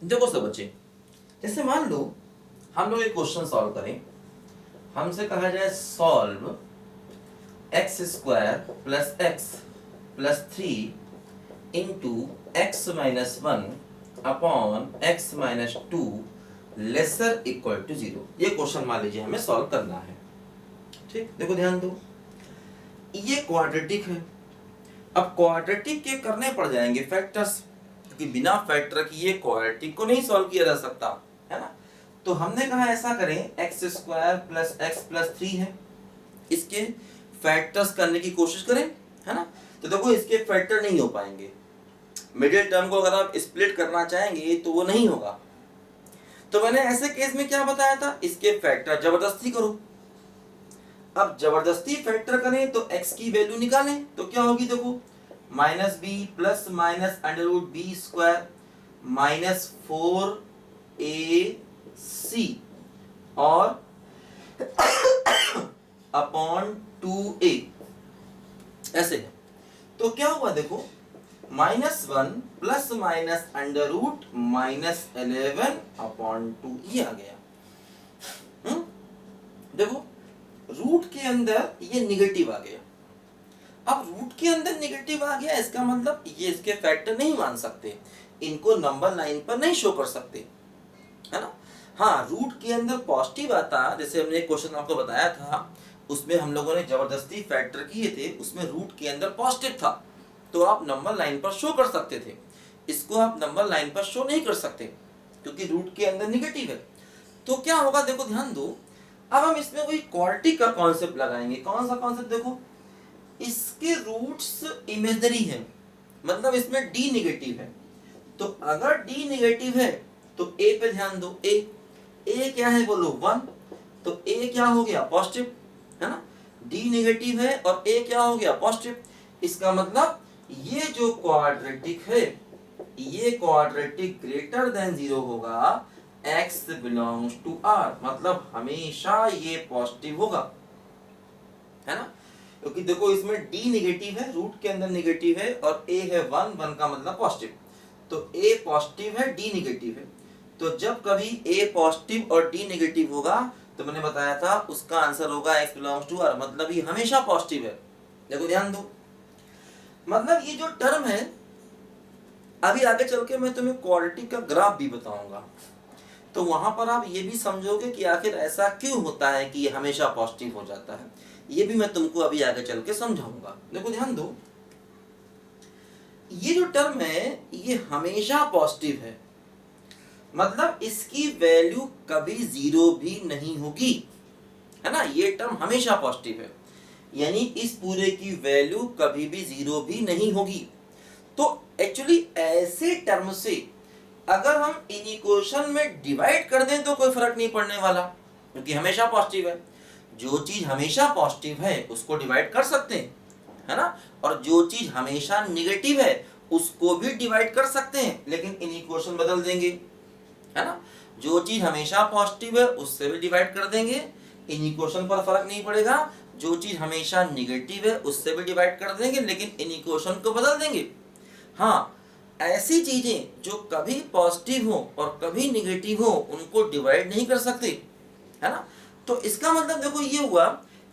देखो सब बच्चे, जैसे मान लो हम लोग एक क्वेश्चन सॉल्व करें, हमसे कहा जाए solve x square plus x plus three into x minus one upon x minus two lesser equal to zero. ये क्वेश्चन मान लीजिए हमें सॉल्व करना है। ठीक, देखो ध्यान दो, ये क्वाड्रेटिक है। अब क्वाड्रेटिक के करने पड़ जाएंगे फैक्टर्स, क्योंकि बिना फैक्टर की ये क्वाड्रेटिक को नहीं सॉल्व किया जा सकता है ना। तो हमने कहा ऐसा करें, x square plus x plus three है, इसके फैक्टर्स करने की कोशिश करें, है ना। तो देखो इसके फैक्टर नहीं हो पाएंगे, मिडिल टर्म को अगर आप स्प्लिट करना चाहेंगे तो वो नहीं होगा। तो मैंने ऐसे केस में क्या बताया था, इसके फैक्टर जबरदस्ती करो। अब जबरदस्ती फैक्टर करें तो x की वैल्यू निकालें तो क्या होगी, देखो minus b plus minus under root b square minus 4ac और अपॉन 2a, ऐसे है। तो क्या हुआ देखो, minus one plus minus under root minus 11 upon 2 ये आ गया। देखो रूट के अंदर ये निगेटिव आ गया। अब रूट के अंदर निगेटिव आ गया, इसका मतलब ये इसके फैक्टर नहीं मान सकते, इनको नंबर लाइन पर नहीं शो कर सकते, है ना। हाँ, रूट के अंदर पॉजिटिव आता, जैसे हमने एक क्वेश्चन आपको बताया था, उसमें हम लोगों ने जबरदस्ती फैक्टर किए थे, उसमें रूट के अंदर पॉजिटिव था, तो आप नंबर लाइन पर शो कर सकते थे। इसको आप नंबर लाइन पर शो नहीं कर सकते क्योंकि रूट के अंदर निगेटिव है। तो क्या होगा, देखो ध्यान दो, अब हम इसमें कोई क्वाड्रेटिक का कॉन्सेप्ट लगाएंगे। कौन सा कॉन्सेप्ट, देखो इसके रूट्स इमेजनरी है, मतलब इसमें d निगेटिव है। तो अगर d निगेटिव है तो a पे ध्यान दो, a क्या है बोलो 1, तो a क्या हो गया पॉजिटिव, है ना। d निगेटिव है और a क्या हो गया पॉजिटिव, इसका मतलब ये जो क्वाड्रेटिक है, ये क्वाड्रेटिक ग्रेटर देन जीरो होगा, x बिलोंग्स टू r, मतलब हमेशा ये पॉजिटिव होगा, है ना। क्योंकि देखो इसमें d निगेटिव है, रूट के अंदर निगेटिव है, और a है 1, 1 का मतलब पॉजिटिव, तो a पॉजिटिव है d निगेटिव है। तो जब कभी a पॉजिटिव और d निगेटिव होगा तो मैंने बताया था उसका आंसर होगा x बिलोंग्स टू r, मतलब ये हमेशा पॉजिटिव है। देखो ध्यान दो, मतलब ये जो टर्म है, अभी आगे चल के मैं तुम्हें क्वाड्रेटिक का ग्राफ भी बताऊंगा, तो वहां पर आप ये भी समझोगे कि आखिर ऐसा क्यों होता है कि ये हमेशा पॉजिटिव हो जाता है, ये भी मैं तुमको अभी आगे चल के समझाऊंगा। देखो ध्यान दो, ये जो टर्म है ये हमेशा पॉजिटिव है, मतलब इसकी वैल्यू कभी जीरो भी नहीं होगी, है ना। ये टर्म हमेशा पॉजिटिव है, यानी इस पूरे की वैल्यू कभी भी जीरो भी नहीं होगी। तो एक्चुअली ऐसे टर्म से अगर हम इन इक्वेशन में डिवाइड कर दें तो कोई फर्क नहीं पड़ने वाला, क्योंकि हमेशा पॉजिटिव है। जो चीज हमेशा पॉजिटिव है उसको डिवाइड कर सकते हैं, है ना, और जो चीज हमेशा नेगेटिव है उसको भी डिवाइड कर सकते हैं, लेकिन इन इक्वेशन बदल देंगे, है ना। जो चीज हमेशा पॉजिटिव है उससे भी डिवाइड कर देंगे, इन इक्वेशन पर फर्क नहीं पड़ेगा। जो चीज हमेशा नेगेटिव है उससे भी डिवाइड कर देंगे, लेकिन इन इक्वेशन को बदल देंगे। हाँ, ऐसी चीजें जो कभी पॉजिटिव हो और कभी नेगेटिव हो उनको डिवाइड नहीं कर सकते, है ना। तो इसका मतलब देखो ये हुआ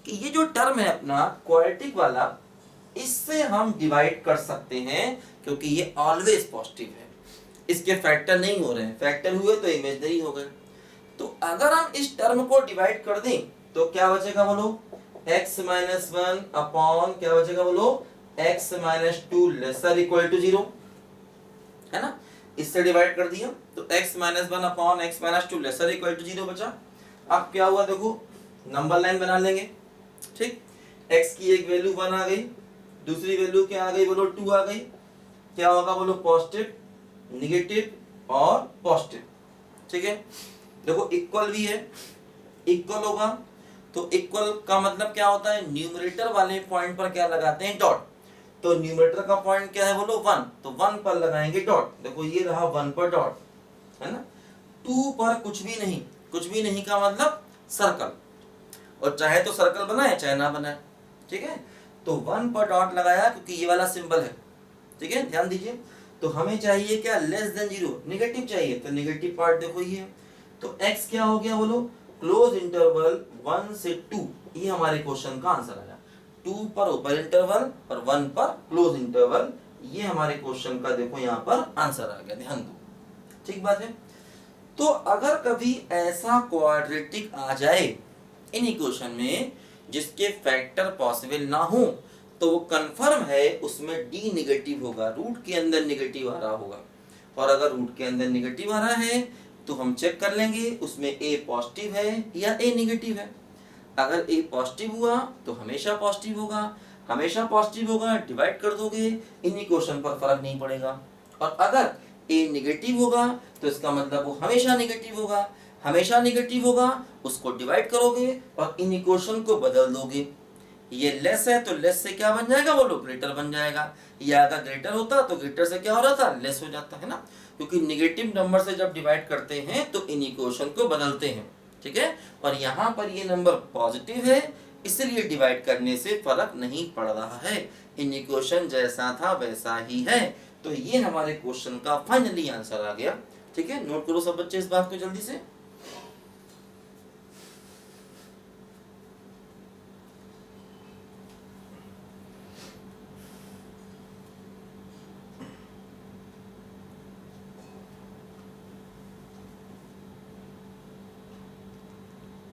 कि ये जो टर्म है अपना क्वाड्रेटिक वाला, इससे हम डिवाइड कर सकते हैं क्योंकि ये ऑलवेज पॉजिटिव है, इसके फैक्टर नहीं हो रहे हैं, फैक्टर हुए तो इमेजनरी हो गए। तो अगर हम इस टर्म को डिवाइड कर दें तो क्या बचेगा बोलो, x माइनस वन अपॉन क्या बचेगा बोलो, x minus two lesser equal to zero, है ना। इससे डिवाइड कर दिया तो x minus one upon x minus two lesser equal to zero बचा। अब क्या हुआ देखो, नंबर लाइन बना लेंगे, ठीक। x की एक वैल्यू 1 आ गई, दूसरी वैल्यू क्या आ गई बोलो 2 आ गई, क्या होगा बोलो पॉजिटिव, निगेटिव और पॉजिटिव, ठीक है। देखो इक्वल भी है, इक्वल होगा तो इक्वल का मतलब क्या होता है, न्यूमरेटर वाले पॉइंट पर क्या लगाते हैं, डॉट। तो न्यूमरेटर का पॉइंट क्या है बोलो 1, तो 1 पर लगाएंगे डॉट। देखो ये रहा 1 पर डॉट, है ना। 2 पर कुछ भी नहीं, कुछ भी नहीं का मतलब सर्कल, और चाहे तो सर्कल बनाए चाहे ना बनाए, ठीक है। तो 1 पर डॉट लगाया क्योंकि ये वाला सिंबल है, ठीक है, ध्यान दीजिए। तो हमें चाहिए क्या, लेस देन 0, निगेटिव चाहिए, तो निगेटिव पार्ट देखो ये, तो x क्या हो गया बोलो, क्लोज इंटरवल 1 से 2, ये हमारे क्वेश्चन का आंसर आया। 2 पर ओपन इंटरवल और 1 पर क्लोज इंटरवल, ये हमारे क्वेश्चन का देखो यहाँ पर आंसर आ गया, ध्यान दो, ठीक बात है। तो अगर कभी ऐसा क्वाड्रेटिक आ जाए इन इक्वेशन में जिसके फैक्टर पॉसिबल ना हो, तो वो कंफर्म है उसमें डी निगेटिव होगा, रूट के अंदर निगेटिव आ रहा होगा। और अगर रूट के अंदर निगेटिव आ रहा है तो हम चेक कर लेंगे उसमें ए पॉजिटिव है या ए निगेटिव है। अगर ए पॉजिटिव हुआ तो हमेशा पॉजिटिव होगा, हमेशा पॉजिटिव होगा, डिवाइड कर दोगे, इन इक्वेशन पर फर्क नहीं पड़ेगा। और अगर ए निगेटिव होगा तो इसका मतलब वो हमेशा निगेटिव होगा, हमेशा निगेटिव होगा, उसको डिवाइड करोगे और इन इक्वेशन को बदल दोगे। ये लेस है तो लेस से क्या बन जाएगा बोलो, ग्रेटर बन जाएगा, या अगर ग्रेटर होता तो ग्रेटर से क्या हो रहा था, लेस हो जाता है ना, क्योंकि निगेटिव नंबर से जब डिवाइड करते हैं तो इन इक्वेशन को बदलते हैं, ठीक है। और यहाँ पर ये नंबर पॉजिटिव है, इसलिए डिवाइड करने से फर्क नहीं पड़ रहा है, इन इक्वेशन जैसा था वैसा ही है। तो ये हमारे क्वेश्चन का फाइनली आंसर आ गया, ठीक है। नोट करो सब बच्चे इस बात को जल्दी से।